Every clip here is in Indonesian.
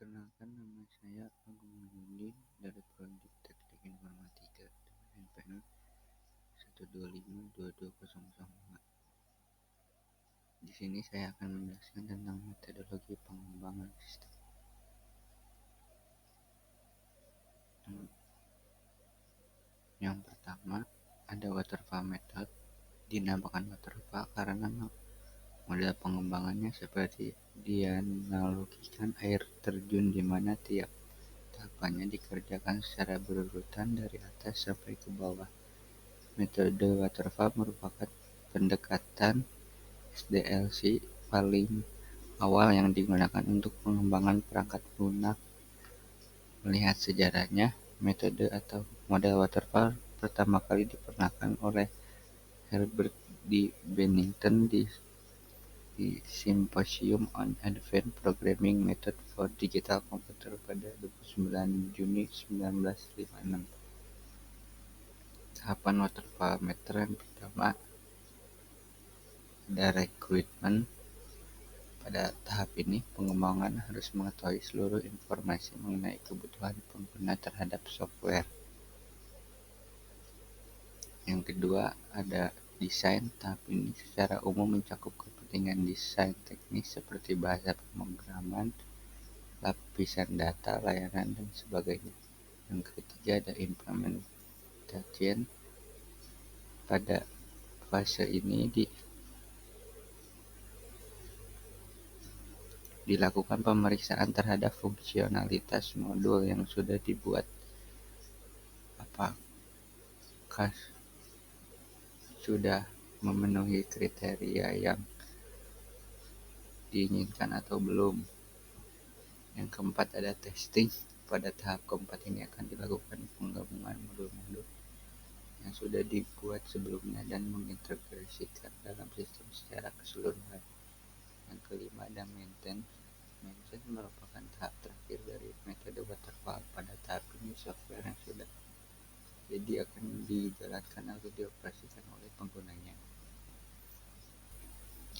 Perkenalkan, nama saya Agung Wahyudin dari Prodi Teknik Informatika dengan NPM 1252205. Di sini saya akan menjelaskan tentang metodologi pengembangan sistem. Yang pertama, ada waterfall method. Dinamakan waterfall karena model pengembangannya seperti dianalogikan air terjun di mana tiap tahapannya dikerjakan secara berurutan dari atas sampai ke bawah. Metode waterfall merupakan pendekatan SDLC paling awal yang digunakan untuk pengembangan perangkat lunak. Melihat sejarahnya, metode atau model waterfall pertama kali diperkenalkan oleh Herbert D. Bennington di Symposium on Advanced Programming Method for Digital Computer pada 29 Juni 1956. Tahapan waterfall method yang pertama ada requirement. Pada tahap ini, pengembangan harus mengetahui seluruh informasi mengenai kebutuhan pengguna terhadap software. Yang kedua, ada desain. Tahap ini secara umum mencakup kepentingan desain teknis seperti bahasa pemrograman, lapisan data, layanan, dan sebagainya. Yang ketiga, ada implementation. Pada fase ini dilakukan pemeriksaan terhadap fungsionalitas modul yang sudah dibuat, apakah sudah memenuhi kriteria yang diinginkan atau belum. Yang keempat, ada testing. Pada tahap keempat ini akan dilakukan penggabungan modul-modul yang sudah dibuat sebelumnya dan mengintegrasikan dalam sistem secara keseluruhan. Yang kelima, ada maintenance. Maintenance merupakan tahap terakhir dari metode waterfall. Pada tahap ini, software yang sudah jadi akan dijalankan atau dioperasikan oleh penggunanya.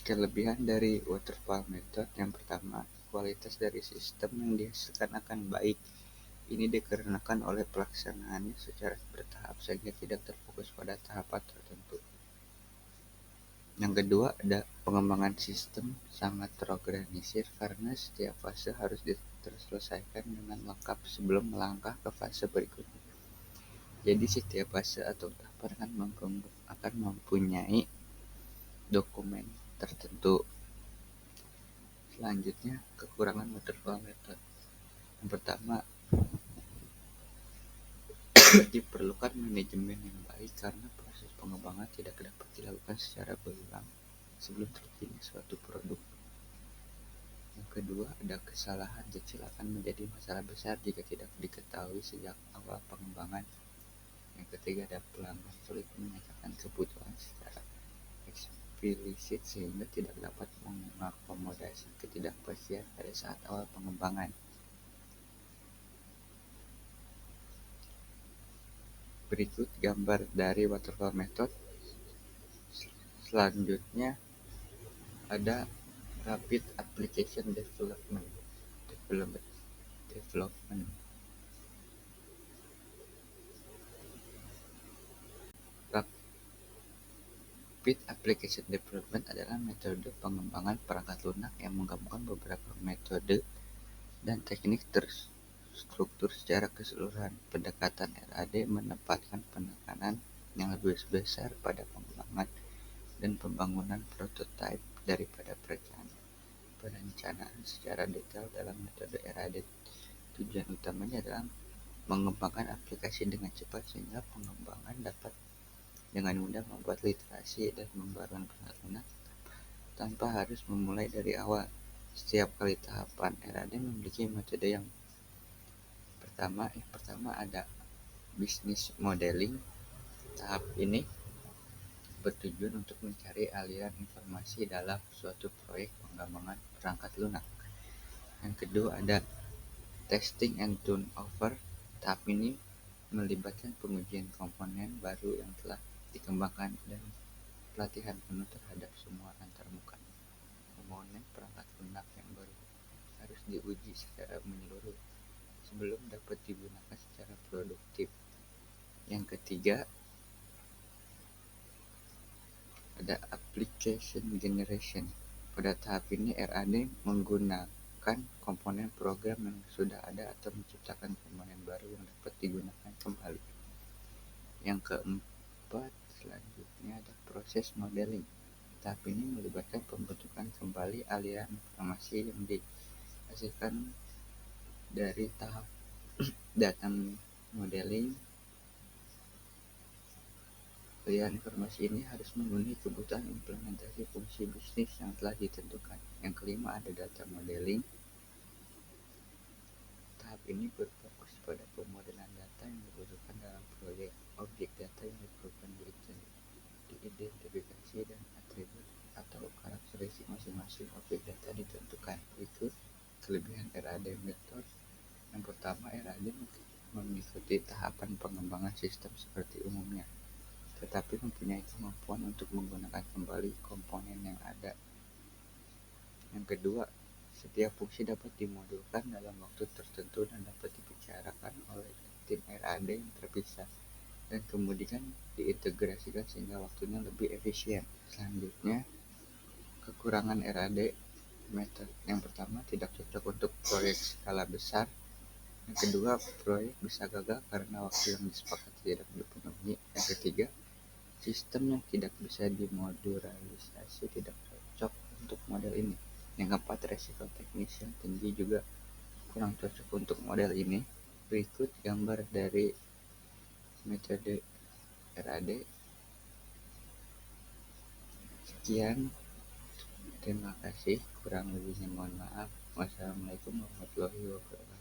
Kelebihan dari waterfall method yang pertama, kualitas dari sistem yang dihasilkan akan baik. Ini dikarenakan oleh pelaksanaannya secara bertahap sehingga tidak terfokus pada tahapan tertentu. Yang kedua, ada pengembangan sistem sangat terorganisir karena setiap fase harus terselesaikan dengan lengkap sebelum melangkah ke fase berikutnya. Jadi setiap fase atau tahapan akan mempunyai dokumen tertentu. Selanjutnya, kekurangan waterfall method. Yang pertama, diperlukan manajemen yang baik karena proses pengembangan tidak dapat dilakukan secara berulang sebelum terjadi suatu produk. Yang kedua, ada kesalahan kecil akan menjadi masalah besar jika tidak diketahui sejak awal pengembangan. Yang ketiga, ada pelanggan sulit menyatakan kebutuhan secara eksplisit sehingga tidak dapat mengakomodasi ketidakpastian pada saat awal pengembangan. Berikut gambar dari waterfall method. Selanjutnya ada rapid application development. Rapid application development adalah metode pengembangan perangkat lunak yang menggabungkan beberapa metode dan teknik terstruktur secara keseluruhan. Pendekatan RAD menempatkan penekanan yang lebih besar pada pengembangan dan pembangunan prototipe daripada perencanaan secara detail. Dalam metode RAD, tujuan utamanya adalah mengembangkan aplikasi dengan cepat sehingga pengembangan dapat dengan mudah membuat literasi dan pembaruan perangkat lunak tanpa harus memulai dari awal. Setiap kali tahapan RAD memiliki metode yang pertama ada business modeling. Tahap ini bertujuan untuk mencari aliran informasi dalam suatu proyek pengembangan perangkat lunak. Yang kedua, ada testing and turnover. Tahap ini melibatkan pengujian komponen baru yang telah dikembangkan dan pelatihan penuh terhadap semua antarmuka komponen perangkat lunak yang baru. harus diuji secara menyeluruh sebelum dapat digunakan secara produktif. Yang ketiga, ada application generation. Pada tahap ini RAD menggunakan komponen program yang sudah ada atau menciptakan komponen baru yang dapat digunakan kembali. Yang keempat, selanjutnya ada proses modeling. Tahap ini melibatkan pembentukan kembali aliran informasi yang dihasilkan dari tahap data modeling. Aliran informasi ini harus memenuhi kebutuhan implementasi fungsi bisnis yang telah ditentukan. Yang kelima, ada data modeling. Tahap ini berfokus pada pemodelan data yang dibutuhkan dalam proyek. Objek data yang diperlukan diidentifikasi dan atribut atau karakteristik masing-masing objek data ditentukan. Berikut kelebihan RAD method. Yang pertama, RAD mengikuti tahapan pengembangan sistem seperti umumnya, tetapi mempunyai kemampuan untuk menggunakan kembali komponen yang ada. Yang kedua, setiap fungsi dapat dimodulkan dalam waktu tertentu dan dapat dibicarakan oleh tim RAD yang terpisah dan kemudian diintegrasikan sehingga waktunya lebih efisien. Selanjutnya, kekurangan RAD method. Yang pertama, tidak cocok untuk proyek skala besar. Yang kedua, proyek bisa gagal karena waktu yang disepakati tidak dipenuhi. Yang ketiga, sistem yang tidak bisa dimodularisasi tidak cocok untuk model ini. Yang keempat, resiko teknis yang tinggi juga kurang cocok untuk model ini. Berikut gambar dari metode RAD. Sekian, terima kasih. Kurang lebihnya mohon maaf. Wassalamualaikum warahmatullahi wabarakatuh.